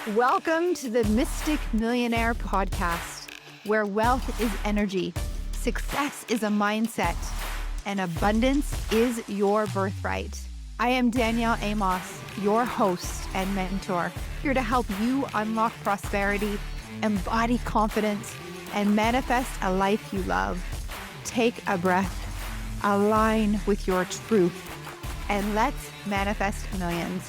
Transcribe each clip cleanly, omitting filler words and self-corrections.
Welcome to the Mystic Millionaire podcast, where wealth is energy, success is a mindset, and abundance is your birthright. I am Danielle Amos, your host and mentor, here to help you unlock prosperity, embody confidence, and manifest a life you love. Take a breath, align with your truth, and let's manifest millions.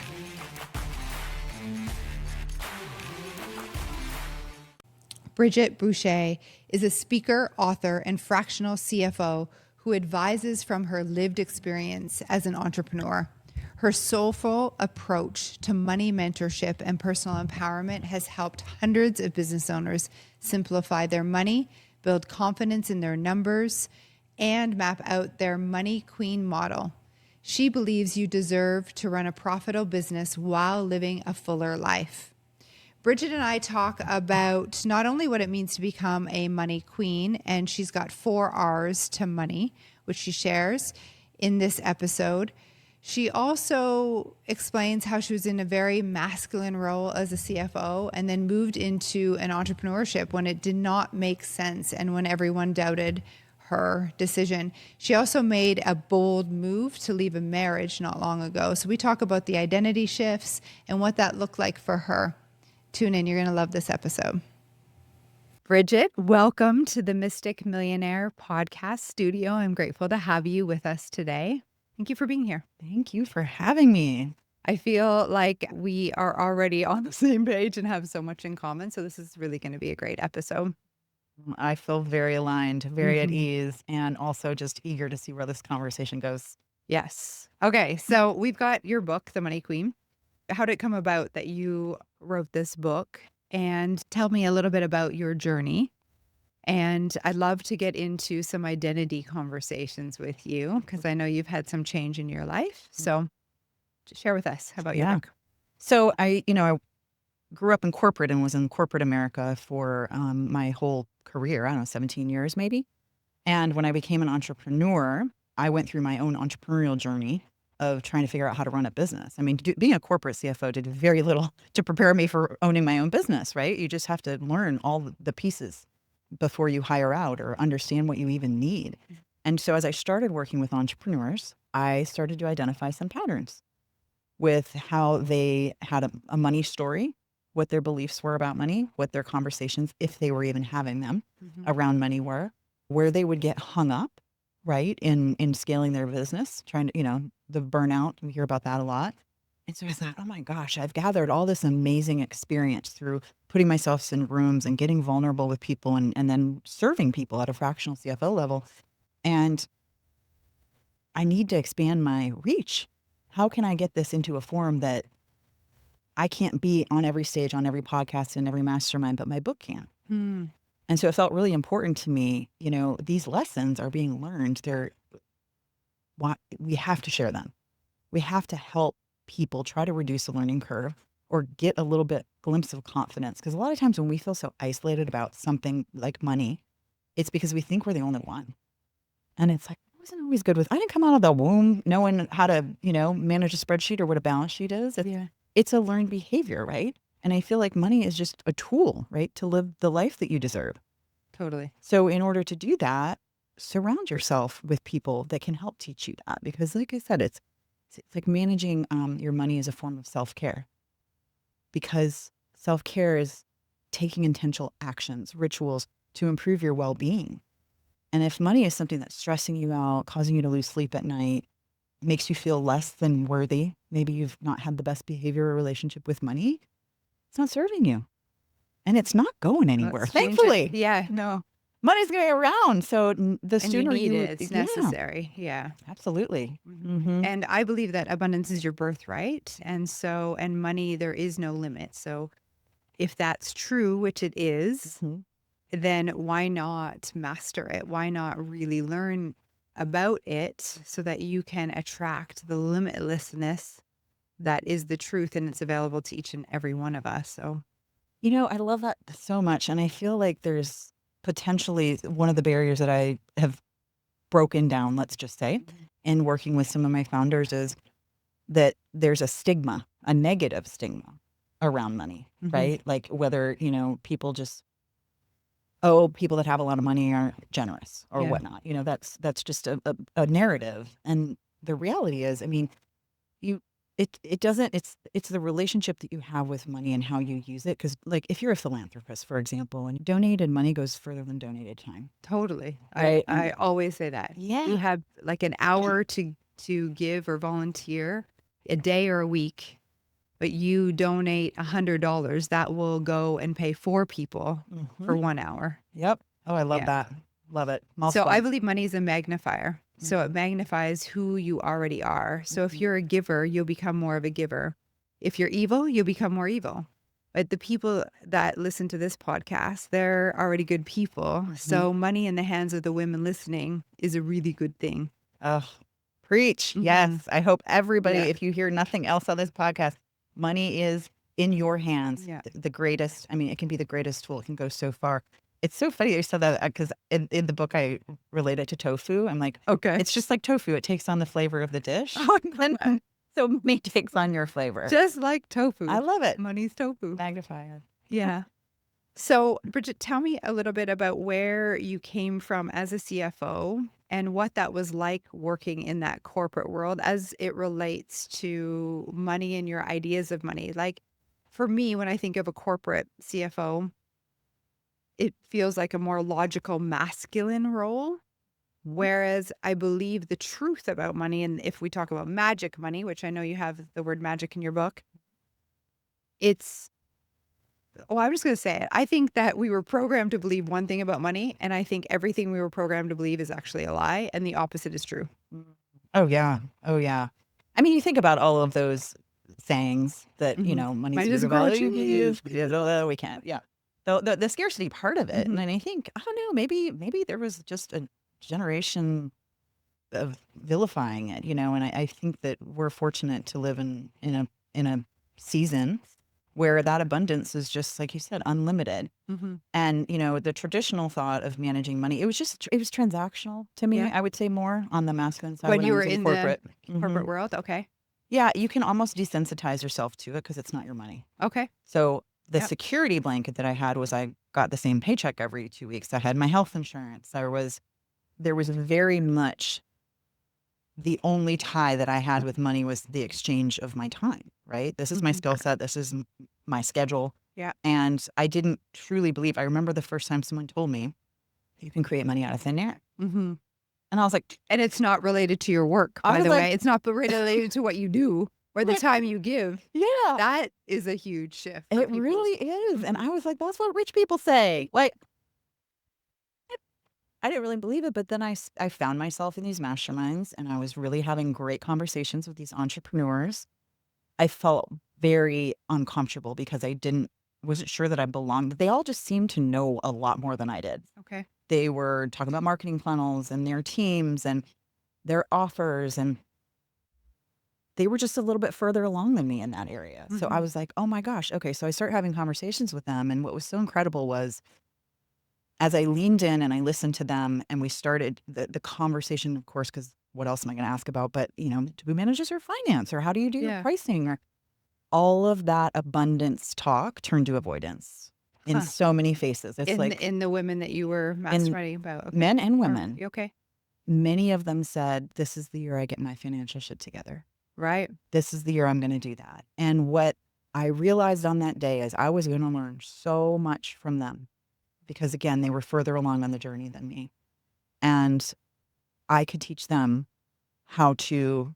Bridgette Boucha is a speaker, author, and fractional CFO who advises from her lived experience as an entrepreneur. Her soulful approach to money mentorship and personal empowerment has helped hundreds of business owners simplify their money, build confidence in their numbers, and map out their money queen model. She believes you deserve to run a profitable business while living a fuller life. Bridgette and I talk about not only what it means to become a money queen, and she's got 4 R's to money, which she shares in this episode. She also explains how she was in a very masculine role as a CFO and then moved into an entrepreneurship when it did not make sense and when everyone doubted her decision. She also made a bold move to leave a marriage not long ago. So we talk about the identity shifts and what that looked like for her. Tune in. You're going to love this episode. Bridgette, welcome to the Mystic Millionaire podcast studio. I'm grateful to have you with us today. Thank you for being here. Thank you for having me. I feel like we are already on the same page and have so much in common. So this is really going to be a great episode. I feel very aligned, very at ease, and also just eager to see where this conversation goes. Yes. Okay. So we've got your book, The Money Queen. How did it come about that you wrote this book? And tell me a little bit about your journey. And I'd love to get into some identity conversations with you because I know you've had some change in your life. So just share with us about your book. So I grew up in corporate and was in corporate America for my whole career, I don't know, 17 years maybe. And when I became an entrepreneur, I went through my own entrepreneurial journey of trying to figure out how to run a business. I mean, being a corporate CFO did very little to prepare me for owning my own business, right? You just have to learn all the pieces before you hire out or understand what you even need. And so as I started working with entrepreneurs, I started to identify some patterns with how they had a money story, what their beliefs were about money, what their conversations, if they were even having them, around money were, where they would get hung up, right, in scaling their business, trying to, the burnout, we hear about that a lot. And so I thought, oh my gosh, I've gathered all this amazing experience through putting myself in rooms and getting vulnerable with people and then serving people at a fractional CFO level. And I need to expand my reach. How can I get this into a form that I can't be on every stage, on every podcast, and every mastermind, but my book can? And so it felt really important to me, these lessons are being learned. We have to share them. We have to help people try to reduce the learning curve or get a little bit glimpse of confidence. Because a lot of times when we feel so isolated about something like money, it's because we think we're the only one. And it's like, I wasn't always good with, I didn't come out of the womb knowing how to, manage a spreadsheet or what a balance sheet is. It's a learned behavior, right? And I feel like money is just a tool, right, to live the life that you deserve. Totally. So in order to do that, surround yourself with people that can help teach you that. Because like I said, it's like managing your money is a form of self-care. Because self-care is taking intentional actions, rituals to improve your well-being. And if money is something that's stressing you out, causing you to lose sleep at night, makes you feel less than worthy, maybe you've not had the best behavior or relationship with money, it's not serving you. And it's not going anywhere, thankfully. Yeah, no. Money's going to be around. So the sooner you need it, it's necessary. Yeah. Absolutely. And I believe that abundance is your birthright. And money, there is no limit. So if that's true, which it is, then why not master it? Why not really learn about it so that you can attract the limitlessness that is the truth and it's available to each and every one of us. So, I love that so much. And I feel like there's potentially one of the barriers that I have broken down, let's just say, in working with some of my founders is that there's a stigma, a negative stigma around money, Mhm. right? Like whether, people people that have a lot of money are generous or Yeah. whatnot. That's just a narrative. And the reality is, I mean, you it doesn't it's the relationship that you have with money and how you use it. Because like if you're a philanthropist, for example, and donated money goes further than donated time, Totally. right? I And always say that. yeah, You have like an hour to give or volunteer, a day or a week, but you donate $100, that will go and pay 4 people hmm for 1 hour. yep. Oh, I love Yeah. that. Love it. So I Mouthful. believe money is a magnifier. So it Mhm. magnifies who you already are. So if Mhm. you're a giver, you'll become more of a giver. If you're evil, you'll become more evil. But the people that listen to this podcast, they're already good people. Mhm. So money in the hands of the women listening is a really good thing. Oh, preach. Hmm. Yes. I hope everybody, Yeah. if you hear nothing else on this podcast, money is in your hands. Yeah. The greatest, I mean, it can be the greatest tool. It can go so far. It's so funny you said that because in the book, I relate it to tofu. I'm like, Okay. it's just like tofu. It takes on the flavor of the dish. Oh, I'm And glad. so money takes on your flavor. Just like I tofu. love it. Money's tofu. Magnify it. Yeah. So, Bridgette, tell me a little bit about where you came from as a CFO and what that was like working in that corporate world as it relates to money and your ideas of money. Like for me, when I think of a corporate CFO, it feels like a more logical masculine role. Whereas I believe the truth about money, and if we talk about magic money, which I know you have the word magic in your book, it's well, I'm just going to say it. I think that we were programmed to believe one thing about money, and I think everything we were programmed to believe is actually a lie, and the opposite is true. Mm. Oh, yeah. Oh, yeah. I mean, you think about all of those sayings that, Hmm. money's Money root doesn't of grow all on evil. trees. We can't. Yeah. The scarcity part of it. And Hmm. then I think, I don't know, maybe there was just a generation of vilifying it, and I think that we're fortunate to live in a season where that abundance is just, like you said, unlimited. Hmm. And, the traditional thought of managing money, it was transactional to me, Yeah. I would say more on the masculine side When when I you were was in in the corporate. Hmm. corporate world, okay. Yeah, you can almost desensitize yourself to it because it's not your money. Okay. So the Yep. security blanket that I had was I got the same paycheck every 2 weeks. I had my health insurance. There was very much the only tie that I had with money was the exchange of my time, right? This is my Hmm. skill set. This is my schedule. Yeah. And I didn't truly believe. I remember the first time someone told me, you can create money out of thin air. Hmm. And I was like, And it's not related to your work, I by was the like, way. It's not related to what you do or the like, time you give. yeah, That is a huge shift for it people. really is. And I was like, that's what rich people say. Like, I didn't really believe it, but then I found myself in these masterminds and I was really having great conversations with these entrepreneurs. I felt very uncomfortable because wasn't sure that I belonged. They all just seemed to know a lot more than I did. Okay. They were talking about marketing funnels and their teams and their offers, and they were just a little bit further along than me in that area. So I Hmm. was like, oh my gosh. Okay. So I started having conversations with them. And what was so incredible was as I leaned in and I listened to them and we started the conversation, of course, because what else am I going to ask about? But, do we manage your finance or how do you do your Yeah. pricing? Or all of that abundance talk turned to avoidance in Huh. so many faces. It's In like in the women that you were in masterminding about. Okay. men and Or women, okay. many of them said, this is the year I get my financial shit together. Right. This is the year I'm going to do that. And what I realized on that day is I was going to learn so much from them because, again, they were further along on the journey than me. And I could teach them how to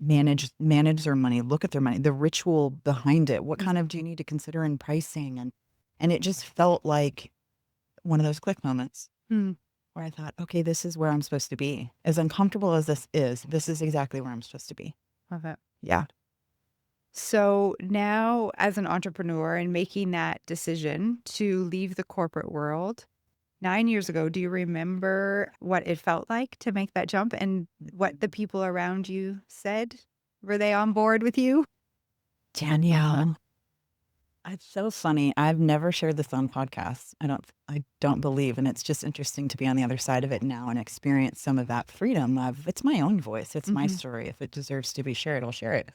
manage their money, look at their money, the ritual behind it. What kind of do you need to consider in pricing? And it just felt like one of those click moments Hmm. where I thought, okay, this is where I'm supposed to be. As uncomfortable as this is exactly where I'm supposed to be. Love it. Yeah. So now, as an entrepreneur and making that decision to leave the corporate world 9 years ago, do you remember what it felt like to make that jump and what the people around you said? Were they on board with you? Danielle. It's so funny. I've never shared this on podcasts. I don't believe. And it's just interesting to be on the other side of it now and experience some of that freedom of it's my own voice. It's my Hmm. story. If it deserves to be shared, I'll share it.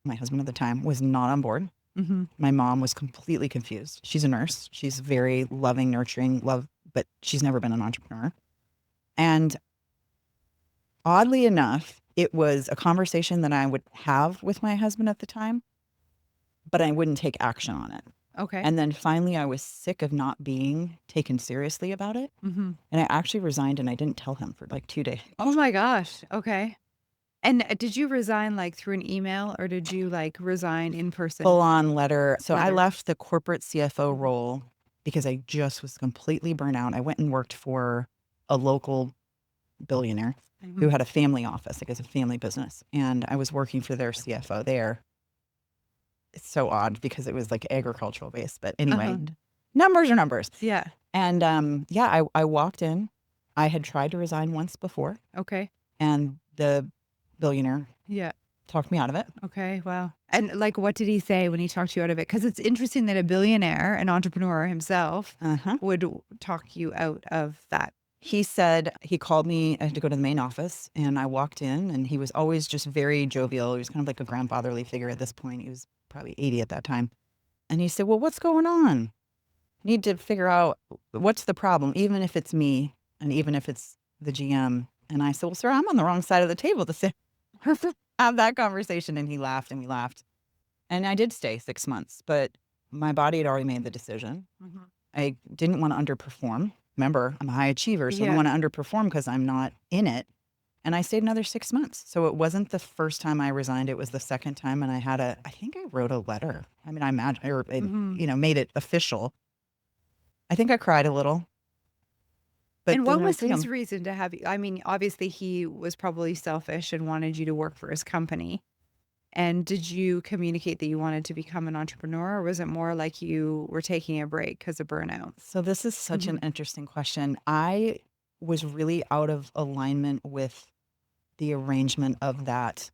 My husband at the time was not on board. Mm-hmm. My mom was completely confused. She's a nurse. She's very loving, nurturing, but she's never been an entrepreneur. And oddly enough, it was a conversation that I would have with my husband at the time, but I wouldn't take action on it. Okay. And then finally, I was sick of not being taken seriously about it. Mm-hmm. And I actually resigned and I didn't tell him for like 2 days. Oh my gosh. Okay. And did you resign like through an email or did you like resign in person? Full on letter. So I Letter. left the corporate CFO role because I just was completely burnt out. I went and worked for a local billionaire who had a family office, like it's a family business. And I was working for their CFO there. It's so odd because it was like agricultural based. But anyway, numbers are numbers. Yeah. And I walked in. I had tried to resign once before. Okay. And the billionaire Yeah. talked me out of it. Okay. Wow. And like, what did he say when he talked you out of it? Because it's interesting that a billionaire, an entrepreneur himself, would talk you out of that. He said, he called me, I had to go to the main office, and I walked in, and he was always just very jovial. He was kind of like a grandfatherly figure at this point. He was probably 80 at that time. And he said, well, what's going on? Need to figure out what's the problem, even if it's me and even if it's the GM. And I said, well, sir, I'm on the wrong side of the table to sit, have that conversation. And he laughed and we laughed. And I did stay 6 months, but my body had already made the decision. I didn't want to underperform. Remember, I'm a high achiever, so I don't want to underperform because I'm not in it. And I stayed another 6 months. So it wasn't the first time I resigned. It was the second time. And I think I wrote a letter. I mean, I imagine, or, made it official. I think I cried a little. But and what was his reason to have you? I mean, obviously he was probably selfish and wanted you to work for his company. And did you communicate that you wanted to become an entrepreneur, or was it more like you were taking a break because of burnout? So this is such an interesting question. I was really out of alignment with the arrangement of that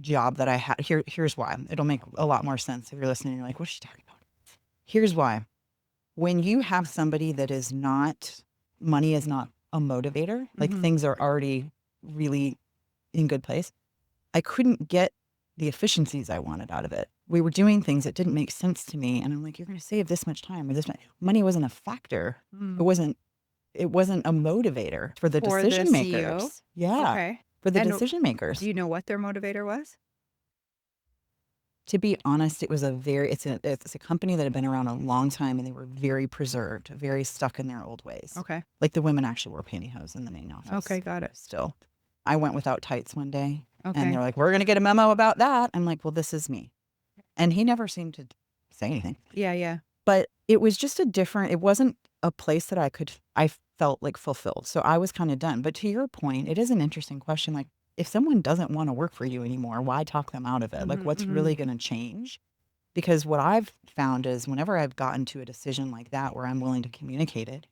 job that I had. Here's why. It'll make a lot more sense if you're listening. You're like, what's she talking about? Here's why. When you have somebody that is not, money is not a motivator, like things are already really in good place, I couldn't get the efficiencies I wanted out of it. We were doing things that didn't make sense to me. And I'm like, you're going to save this much time or this much. Money wasn't a factor. It wasn't a motivator for the decision makers. Yeah. Okay. For the decision makers. Do you know what their motivator was? To be honest, it was it's a company that had been around a long time and they were very preserved, very stuck in their old ways. Okay. Like the women actually wore pantyhose in the main office. Okay, got it. Still. I went without tights one day. Okay. And they're like, we're going to get a memo about that. I'm like, well, this is me. And he never seemed to say anything. Yeah, yeah. But it was just it wasn't a place that I felt like fulfilled. So I was kind of done. But to your point, it is an interesting question. Like, if someone doesn't want to work for you anymore, why talk them out of it? Like, what's really going to change? Because what I've found is whenever I've gotten to a decision like that where I'm willing to communicate it,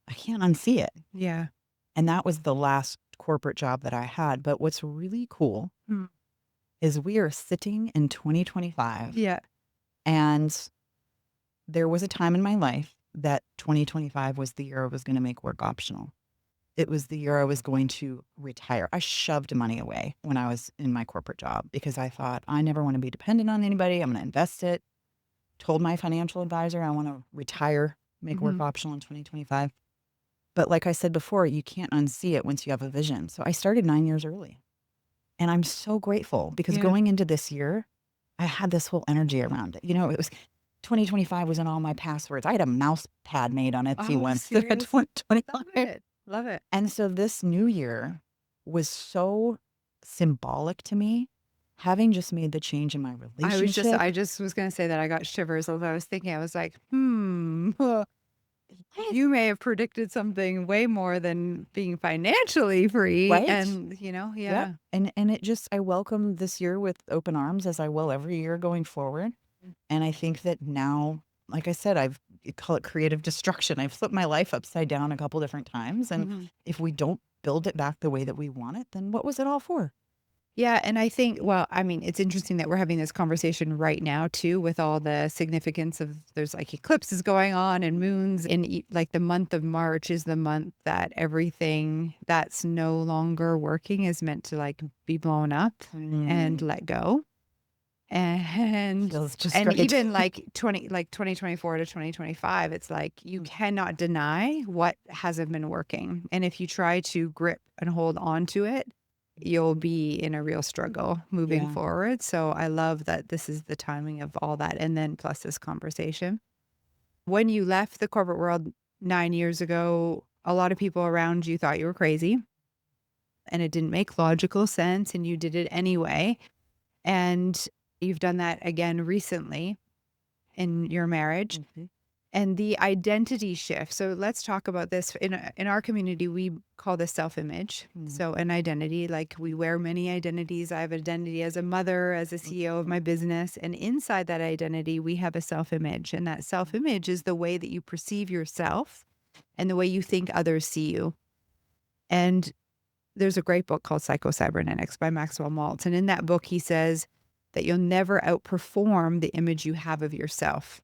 I can't unsee it. Yeah. And that was the last corporate job that I had. But what's really cool is we are sitting in 2025. Yeah. And there was a time in my life that 2025 was the year I was going to make work optional. It was the year I was going to retire. I shoved money away when I was in my corporate job because I thought, I never want to be dependent on anybody. I'm going to invest it. Told my financial advisor I want to retire, make work optional in 2025. But like I said before, you can't unsee it once you have a vision. So I started 9 years early. And I'm so grateful because going into this year, I had this whole energy around it. You know, it was 2025 was in all my passwords. I had a mouse pad made on Etsy once. 2025. Love it. And so this new year was so symbolic to me, having just made the change in my relationship. I just was going to say that I got shivers as I was thinking. I was like, you may have predicted something way more than being financially free. Right. And, yeah. Yep. And it just, I welcome this year with open arms as I will every year going forward. And I think that now, like I said, you call it creative destruction. I've flipped my life upside down a couple different times. And if we don't build it back the way that we want it, then what was it all for? Yeah. And I think, it's interesting that we're having this conversation right now too, with all the significance of there's like eclipses going on and moons, and like the month of March is the month that everything that's no longer working is meant to like be blown up and let go. And Feels just and right. even like 2024 to 2025, it's like you cannot deny what hasn't been working. And if you try to grip and hold on to it, you'll be in a real struggle moving Yeah. forward. So I love that this is the timing of all that. And then plus this conversation. When you left the corporate world 9 years ago, a lot of people around you thought you were crazy and it didn't make logical sense and you did it anyway. And you've done that again recently in your marriage. Mhm. And the identity shift. So let's talk about this. In our community, we call this self-image. Mm. So an identity, like we wear many identities. I have an identity as a mother, as a CEO of my business. And inside that identity, we have a self-image. And that self-image is the way that you perceive yourself and the way you think others see you. And there's a great book called Psycho-Cybernetics by Maxwell Maltz. And in that book, he says that you'll never outperform the image you have of yourself.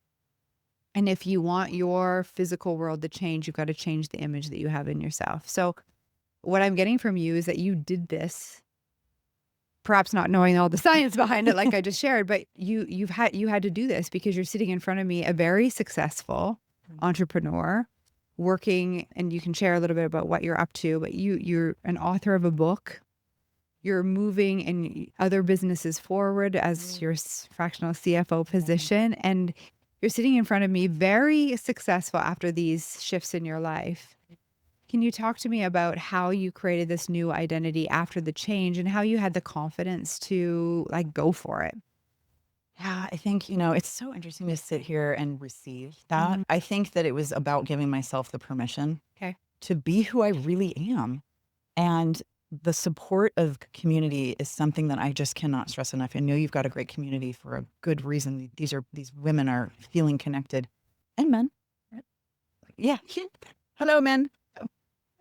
And if you want your physical world to change, you've got to change the image that you have in yourself. So what I'm getting from you is that you did this, perhaps not knowing all the science behind it, like I just shared, but you had to do this because you're sitting in front of me, a very successful entrepreneur working, and you can share a little bit about what you're up to, but you're an author of a book. You're moving in other businesses forward as your fractional CFO position. And you're sitting in front of me, very successful after these shifts in your life. Can you talk to me about how you created this new identity after the change and how you had the confidence to like go for it? Yeah, I think, it's so interesting to sit here and receive that. Mhm. I think that it was about giving myself the permission Okay. to be who I really am. And the support of community is something that I just cannot stress enough. I know you've got a great community for a good reason. These women are feeling connected, and men. Yeah. Hello, men.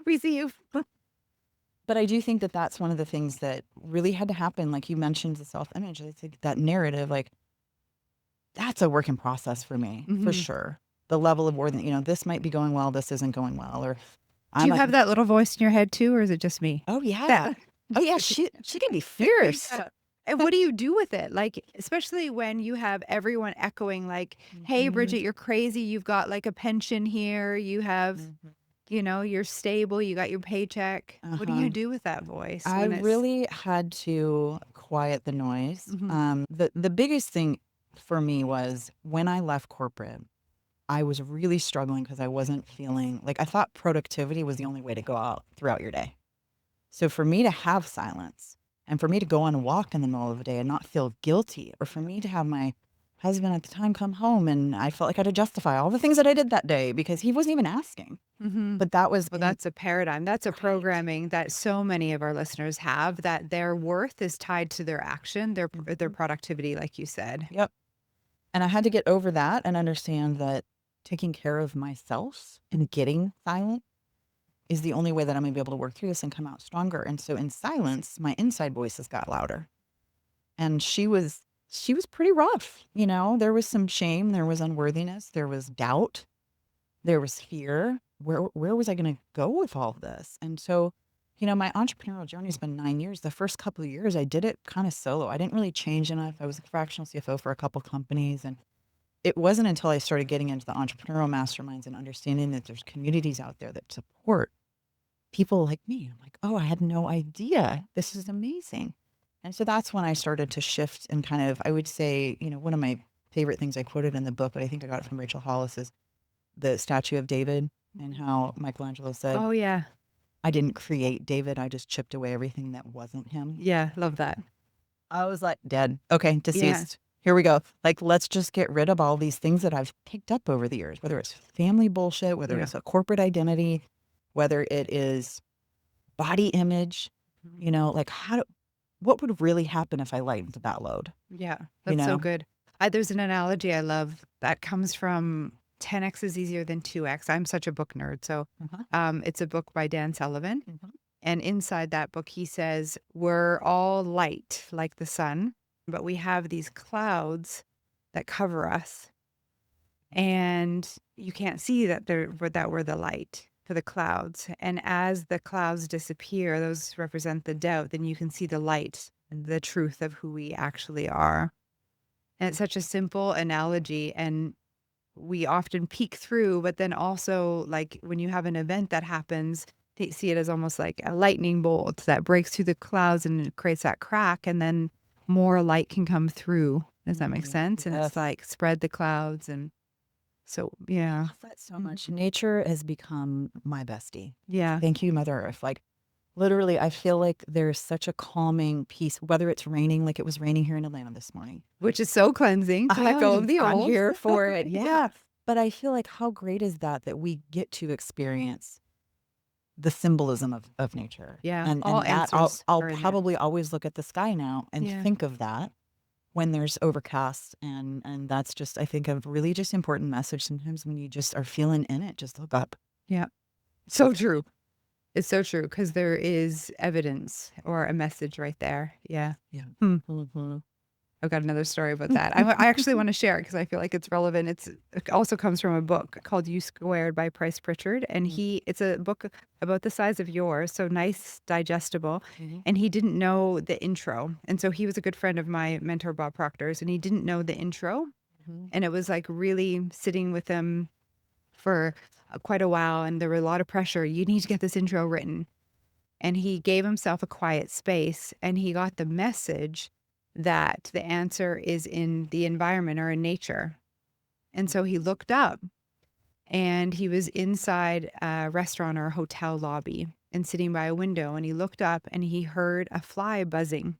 We see you. But I do think that that's one of the things that really had to happen. Like you mentioned, the self-image, it's like that narrative, like that's a work in process for me, for Mhm. sure. The level of war that, this might be going well, this isn't going well, or Do I'm you like, have that little voice in your head too, or is it just me? oh yeah, That oh yeah, she can be fierce. Yeah. And what do you do with it? Like, especially when you have everyone echoing like, "Hey, Mhm, Bridgette, you're crazy. You've got like a pension here. You have, mhm. you're stable. You got your paycheck." What do Uh-huh. you do with that voice I when it's really had to quiet the noise. Mhm. The biggest thing for me was when I left corporate, I was really struggling because I wasn't feeling like I thought productivity was the only way to go out throughout your day. So for me to have silence and for me to go on a walk in the middle of the day and not feel guilty, or for me to have my husband at the time come home and I felt like I had to justify all the things that I did that day because he wasn't even asking. Mhm. But that was Well, that's a paradigm. That's a right. programming that so many of our listeners have, that their worth is tied to their action, their Mhm. productivity, like you said. Yep. And I had to get over that and understand that taking care of myself and getting silent is the only way that I'm gonna be able to work through this and come out stronger. And so in silence, my inside voices got louder. And she was pretty rough. There was some shame, there was unworthiness, there was doubt, there was fear. Where was I gonna go with all of this? And so, my entrepreneurial journey's been 9 years. The first couple of years I did it kind of solo. I didn't really change enough. I was a fractional CFO for a couple companies, and it wasn't until I started getting into the entrepreneurial masterminds and understanding that there's communities out there that support people like me. I'm like, oh, I had no idea. This is amazing. And so that's when I started to shift and kind of, I would say, one of my favorite things I quoted in the book, but I think I got it from Rachel Hollis, is the statue of David and how Michelangelo said, Oh, yeah. I didn't create David. I just chipped away everything that wasn't him. Yeah. Love that. I was like, dead. Okay, Yeah. deceased. Here we go. Like, let's just get rid of all these things that I've picked up over the years, whether it's family bullshit, whether Yeah. it's a corporate identity, whether it is body image, like what would really happen if I lightened that load? Yeah, You that's so know? good. There's an analogy I love that comes from 10x is easier than 2x. I'm such a book nerd. So Uh-huh. it's a book by Dan Sullivan. Mhm. And inside that book, he says, we're all light like the sun, but we have these clouds that cover us. And you can't see that we're the light for the clouds. And as the clouds disappear, those represent the doubt, then you can see the light and the truth of who we actually are. And it's such a simple analogy. And we often peek through, but then also, like, when you have an event that happens, they see it as almost like a lightning bolt that breaks through the clouds and it creates that crack, and then more light can come through. Does that make sense? And it's Yes. like spread the clouds. And so, yeah. Love that so much. Nature has become my bestie. Yeah. Thank you, Mother Earth. Like literally, I feel like there's such a calming peace, whether it's raining, like it was raining here in Atlanta this morning. Which is so cleansing to let go of the I'm old. here for it. Yeah. But I feel like how great is that we get to experience the symbolism of nature. Yeah, And all that I'll answers are in it. probably always look at the sky now and Yeah. think of that when there's overcast. And that's just, I think, a really just important message sometimes when you just are feeling in it, just look up. Yeah. So true. It's so true because there is evidence or a message right there. Yeah. Yeah. I've got another story about that. I actually want to share it because I feel like it's relevant. It also comes from a book called You Squared by Price Pritchard. And it's a book about the size of yours, so nice, digestible. And he didn't know the intro. And so he was a good friend of my mentor, Bob Proctor's, and he didn't know the intro. And it was like really sitting with him for quite a while. And there were a lot of pressure. You need to get this intro written. And he gave himself a quiet space and he got the message that the answer is in the environment or in nature. And so he looked up and he was inside a restaurant or a hotel lobby and sitting by a window. And he looked up and he heard a fly buzzing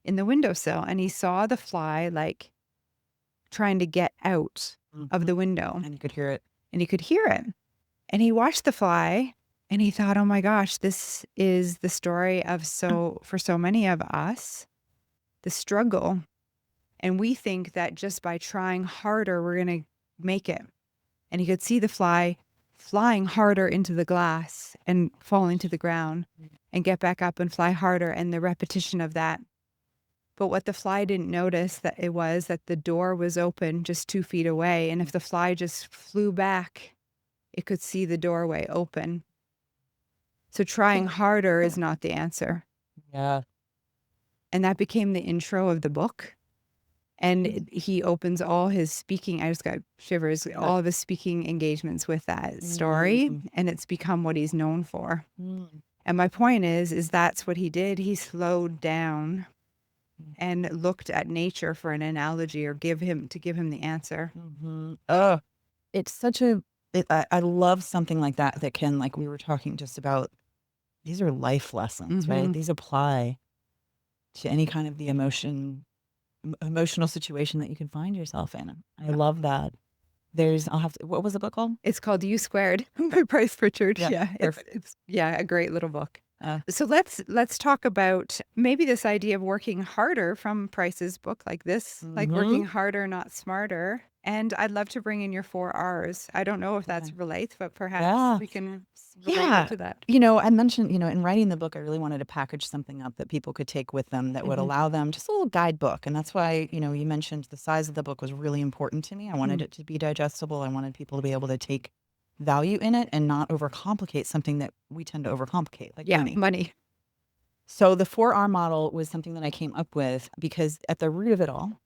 in the windowsill. And he saw the fly like trying to get out of the window. And you could hear it. And he could hear it. And he watched the fly and he thought, oh my gosh, this is the story of for so many of us, the struggle. And we think that just by trying harder, we're going to make it. And he could see the fly flying harder into the glass and falling to the ground and get back up and fly harder, and the repetition of that. But what the fly didn't notice that it was that the door was open just 2 feet away. And if the fly just flew back, it could see the doorway open. So trying harder is not the answer. Yeah. And that became the intro of the book. And he opens all his speaking, I just got shivers, all of his speaking engagements with that story. And it's become what he's known for. And my point is that's what he did. He slowed down and looked at nature for an analogy or give him the answer. Oh, it's such I love something like that can, like we were talking just about, these are life lessons, right? These apply to any kind of the emotional situation that you can find yourself in. I love that. What was the book called? It's called You Squared by Price Pritchard. Yeah, It's a great little book. So let's talk about maybe this idea of working harder from Price's book, like this, like working harder, not smarter. And I'd love to bring in your 4 R's. I don't know if that's relates, but perhaps we can relate to that. I mentioned, in writing the book, I really wanted to package something up that people could take with them that would allow them, just a little guidebook. And that's why, you mentioned the size of the book was really important to me. I wanted it to be digestible. I wanted people to be able to take value in it and not overcomplicate something that we tend to overcomplicate, like money. So the 4R model was something that I came up with because at the root of it all,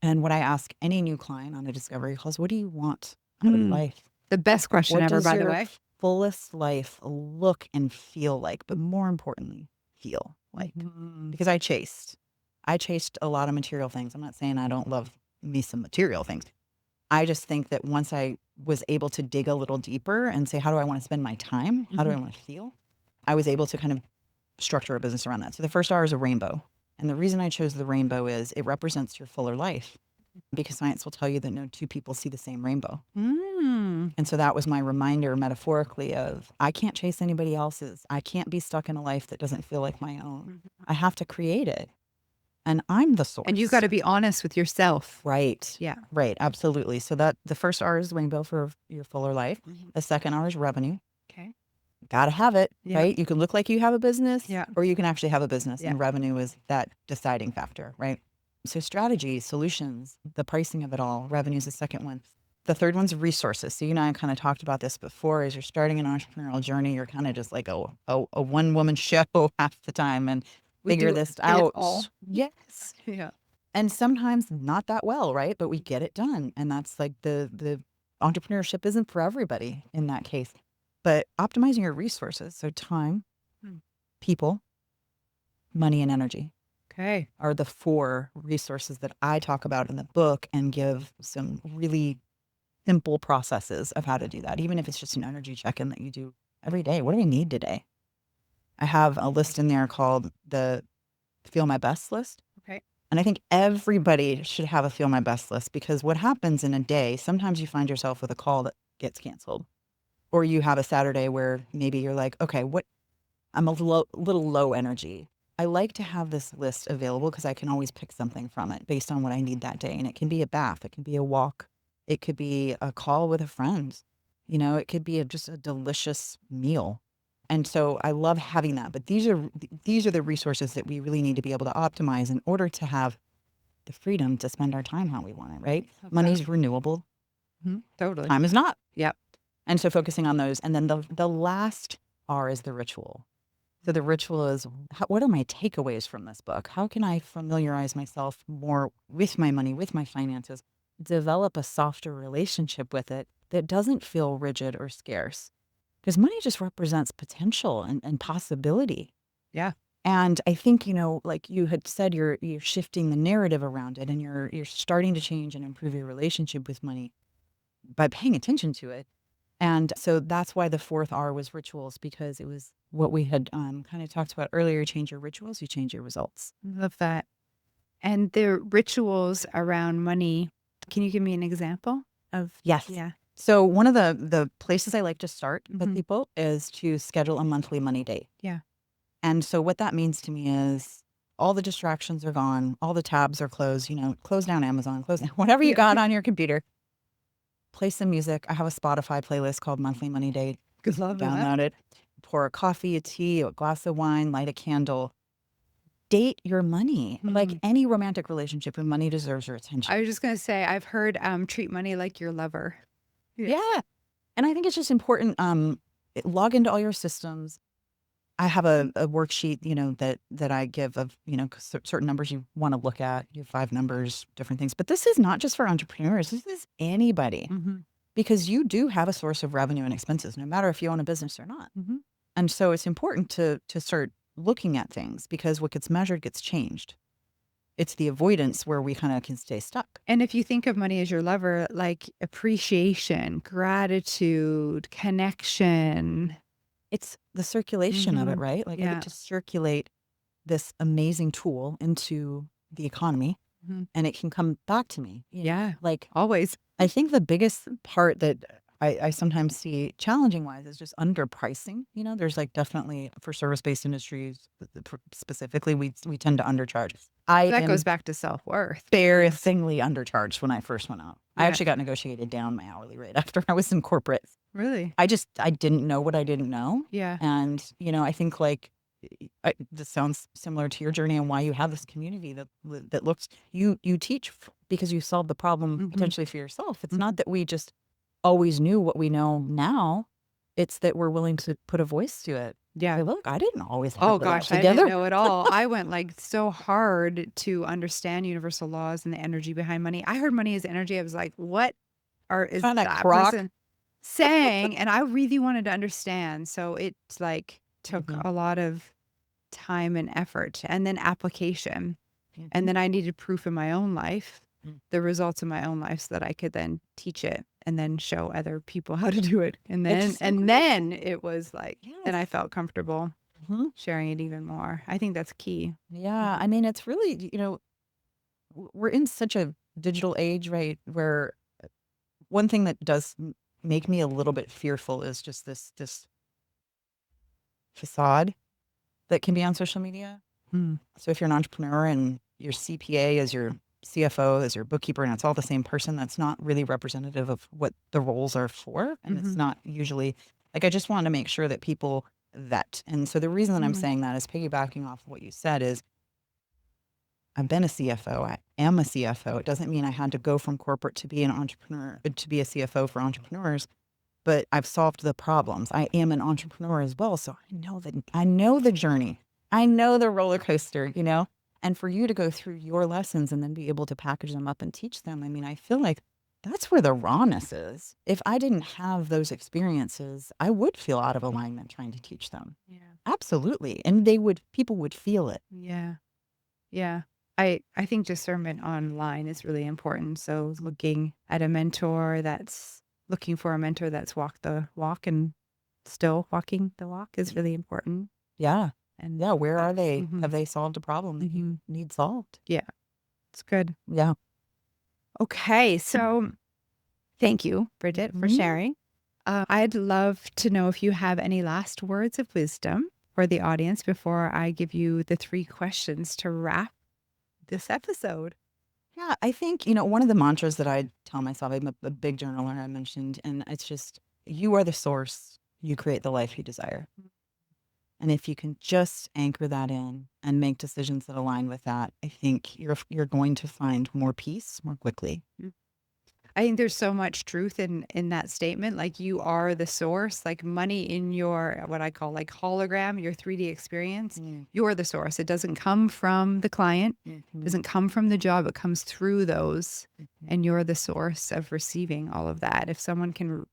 and what I ask any new client on a discovery call is, what do you want out of life? The best question ever, by the way. Fullest life look and feel like, but more importantly, feel like. Because I chased a lot of material things. I'm not saying I don't love me some material things. I just think that once I was able to dig a little deeper and say, how do I want to spend my time? How do I want to feel? I was able to kind of structure a business around that. So the first R is a rainbow. And the reason I chose the rainbow is it represents your fuller life, because science will tell you that no 2 people see the same rainbow. And so that was my reminder metaphorically of, I can't chase anybody else's. I can't be stuck in a life that doesn't feel like my own. I have to create it. And I'm the source. And you've got to be honest with yourself. Right. Yeah. Right. Absolutely. So that the first R is rainbow for your fuller life. The second R is revenue. Okay. Got to have it, right? You can look like you have a business, or you can actually have a business, and revenue is that deciding factor, right? So strategy, solutions, the pricing of it all, revenue is the second one. The third one's resources. So you and I kind of talked about this before. As you're starting an entrepreneurial journey, you're kind of just like a one-woman show half the time and figure this out. Yes. Yeah. And sometimes not that well, right? But we get it done. And that's like the entrepreneurship isn't for everybody in that case. But optimizing your resources, so time, Hmm. people, money, and energy Okay. are the 4 resources that I talk about in the book and give some really simple processes of how to do that. Even if it's just an energy check-in that you do every day. What do I need today? I have a list in there called the Feel My Best list. Okay. And I think everybody should have a Feel My Best list, because what happens in a day, sometimes you find yourself with a call that gets canceled, or you have a Saturday where maybe you're like, okay, I'm a little low energy. I like to have this list available because I can always pick something from it based on what I need that day. And it can be a bath, it can be a walk, it could be a call with a friend, it could be just a delicious meal. And so I love having that. But these are the resources that we really need to be able to optimize in order to have the freedom to spend our time how we want it, right? Love Money's renewable, Totally. time is not. Yep. And so focusing on those. And then the last R is the ritual. So the ritual is, what are my takeaways from this book? How can I familiarize myself more with my money, with my finances, develop a softer relationship with it that doesn't feel rigid or scarce? Because money just represents potential and possibility. Yeah. And I think, like you had said, you're shifting the narrative around it, and you're starting to change and improve your relationship with money by paying attention to it. And so that's why the 4th R was rituals, because it was what we had kind of talked about earlier. You change your rituals, you change your results. Love that. And the rituals around money, can you give me an example of? Yes. Yeah. So one of the places I like to start with Mhm. people is to schedule a monthly money date. Yeah. And so what that means to me is all the distractions are gone, all the tabs are closed, close down Amazon, close down whatever you Yeah. got on your computer. Play some music. I have a Spotify playlist called Monthly Money Date. Good love that. Download it. Pour a coffee, a tea, a glass of wine, light a candle. Date your money. Like any romantic relationship, and money deserves your attention. I was just going to say, I've heard treat money like your lover. Yeah. And I think it's just important. Log into all your systems. I have a worksheet, that I give of, certain numbers you want to look at. You have 5 numbers, different things. But this is not just for entrepreneurs. This is anybody, because you do have a source of revenue and expenses, no matter if you own a business or not. And so it's important to start looking at things, because what gets measured gets changed. It's the avoidance where we kind of can stay stuck. And if you think of money as your lover, like appreciation, gratitude, connection. It's the circulation of it, right? Like I Yeah. get to circulate this amazing tool into the economy, and it can come back to me. Yeah. Like Always. I think the biggest part that I sometimes see challenging wise is just underpricing. There's like definitely for service-based industries specifically, we tend to undercharge. That goes back to self-worth. Embarrassingly undercharged when I first went out. I Yeah. actually got negotiated down my hourly rate after I was in corporate. Really? I didn't know what I didn't know. Yeah. And, I think like this sounds similar to your journey and why you have this community that looks, you teach because you solve the problem potentially for yourself. It's not that we just always knew what we know now. It's that we're willing to put a voice to it. Yeah. Say, look, I didn't always have Oh it all gosh, I together. didn't know it all. I went like so hard to understand universal laws and the energy behind money. I heard money is energy. I was like, what is Found that crock. person saying? And I really wanted to understand. So it's like took a lot of time and effort, and then application. And then I needed proof in my own life, the results in my own life, so that I could then teach it and then show other people how to do it. And then it was like, then I felt comfortable sharing it even more. I think that's key. Yeah. I mean, it's really, we're in such a digital age, right? Where one thing that does make me a little bit fearful is just this facade that can be on social media. So if you're an entrepreneur and your CPA is your CFO, is your bookkeeper, and it's all the same person, that's not really representative of what the roles are for. And it's not usually like, I just want to make sure that people vet. And so the reason that I'm saying that is piggybacking off of what you said is I've been a CFO. I am a CFO. It doesn't mean I had to go from corporate to be an entrepreneur, to be a CFO for entrepreneurs, but I've solved the problems. I am an entrepreneur as well. So I know the journey. I know the roller coaster, And for you to go through your lessons and then be able to package them up and teach them, I mean, I feel like that's where the rawness is. If I didn't have those experiences, I would feel out of alignment trying to teach them. Yeah. Absolutely. And people would feel it. Yeah. Yeah. I think discernment online is really important. So looking for a mentor that's walked the walk and still walking the walk is really important. Yeah. And Yeah. Where are they? Mhm. Have they solved a problem that you need solved? Yeah, it's good. Yeah. Okay. So thank you, Bridgette, for Mhm. sharing. I'd love to know if you have any last words of wisdom for the audience before I give you the 3 questions to wrap this episode. Yeah, I think, one of the mantras that I tell myself, I'm a big journaler, I mentioned, and it's just, you are the source, you create the life you desire. And if you can just anchor that in and make decisions that align with that, I think you're going to find more peace more quickly. I think there's so much truth in that statement. Like you are the source, like money in your what I call like hologram, your 3D experience. You're the source. It doesn't come from the client, it doesn't come from the job. It comes through those, and you're the source of receiving all of that. If someone can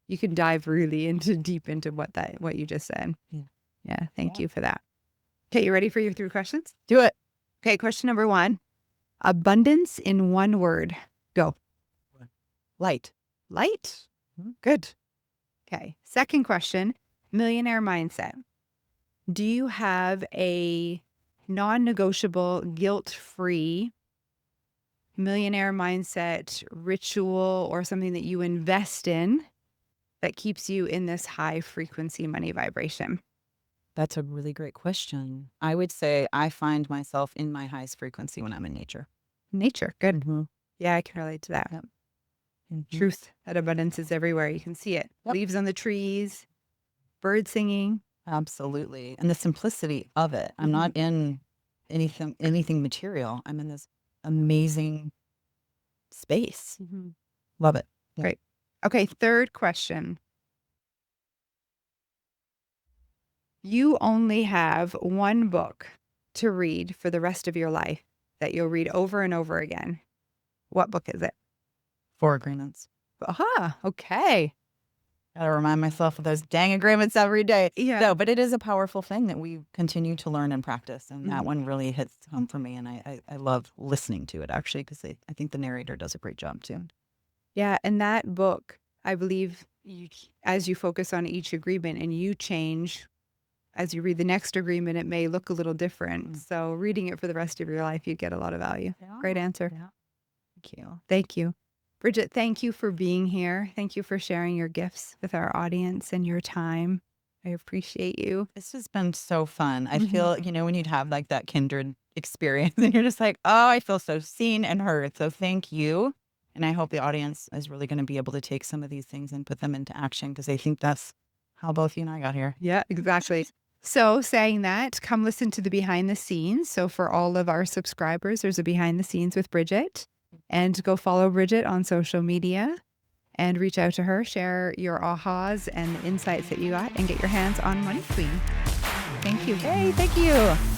you can dive really deep into what you just said. Yeah. Thank you for that. Okay, you ready for your 3 questions? Do it. Okay, question number 1. Abundance in 1 word. Go. Light. Light. Good. Okay. Second question, millionaire mindset. Do you have a non-negotiable, guilt-free millionaire mindset ritual or something that you invest in that keeps you in this high frequency money vibration? That's a really great question. I would say I find myself in my highest frequency when I'm in nature. Nature. Good. Yeah, I can relate to that. Yep. Truth. That abundance is everywhere. You can see it. Yep. Leaves on the trees, birds singing. Absolutely. And the simplicity of it. I'm not in anything material. I'm in this amazing space. Love it. Yeah. Great. Okay, third question. You only have 1 book to read for the rest of your life that you'll read over and over again. What book is it? 4 agreements. Aha, okay. Gotta remind myself of those dang agreements every day. Yeah. No, but it is a powerful thing that we continue to learn and practice. And that one really hits home for me. And I love listening to it, actually, because I think the narrator does a great job, too. Yeah, and that book, I believe, as you focus on each agreement and you change, as you read the next agreement, it may look a little different. So reading it for the rest of your life, you get a lot of value. Yeah. Great answer. Yeah. Thank you. Thank you. Bridgette, thank you for being here. Thank you for sharing your gifts with our audience and your time. I appreciate you. This has been so fun. I feel, when you'd have like that kindred experience and you're just like, oh, I feel so seen and heard. So thank you. And I hope the audience is really going to be able to take some of these things and put them into action because I think that's how both you and I got here. Yeah, exactly. So saying that, come listen to the behind the scenes. So for all of our subscribers, there's a behind the scenes with Bridgette. And go follow Bridgette on social media and reach out to her, share your ahas and the insights that you got, and get your hands on Money Queen. Thank you. Hey, thank you.